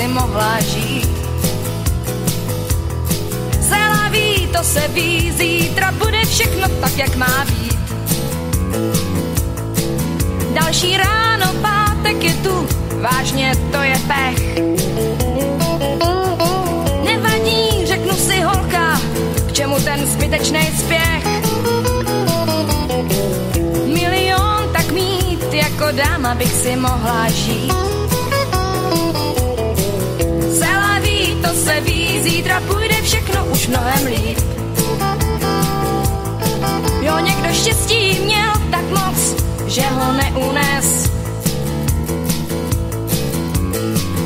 si mohla žít. Celá ví, to se ví, zítra bude všechno tak, jak má být. Další ráno, pátek je tu, vážně to je pech. Nevadí, řeknu si holka, k čemu ten zbytečnej spěch. Milion tak mít, jako dáma bych si mohla žít. Celá ví, to se ví, zítra půjde všechno už mnohem líp. Jo, někdo štěstí měl tak moc, že ho neunes.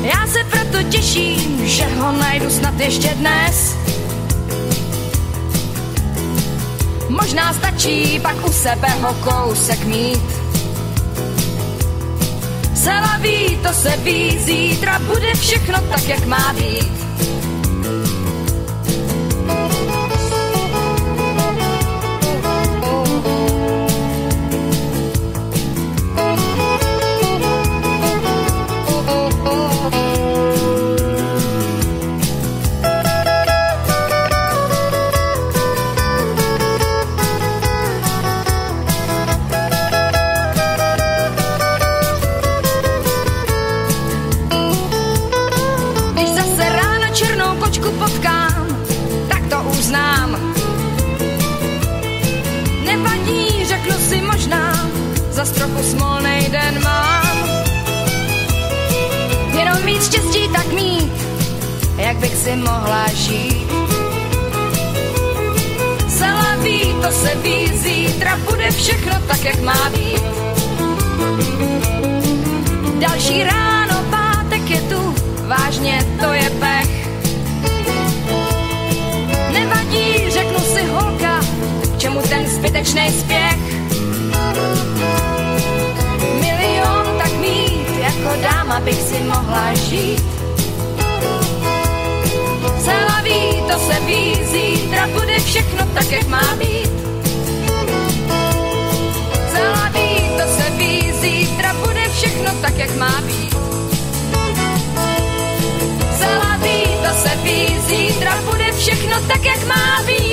Já se proto těším, že ho najdu snad ještě dnes. Možná stačí pak u sebe ho kousek mít. Celá ví, to se ví, zítra bude všechno tak, jak má být. Potkám, tak to uznám. Nevadí, řeknu si možná, zas trochu smolnej den mám. Jenom víc štěstí tak mít, jak bych si mohla žít. Celá ví, to se ví, zítra bude všechno tak, jak má být. Další ráno, pátek je tu, vážně to je pech. Nevadí, řeknu si holka, k čemu ten zbytečnej spěch. Milion tak mít, jako dáma bych si mohla žít. Celá ví, to se ví, zítra bude všechno tak, jak má být. Celá ví, to se ví, zítra bude všechno tak, jak má být. Celá ví, to se ví, zítra bude všechno tak, jak má být.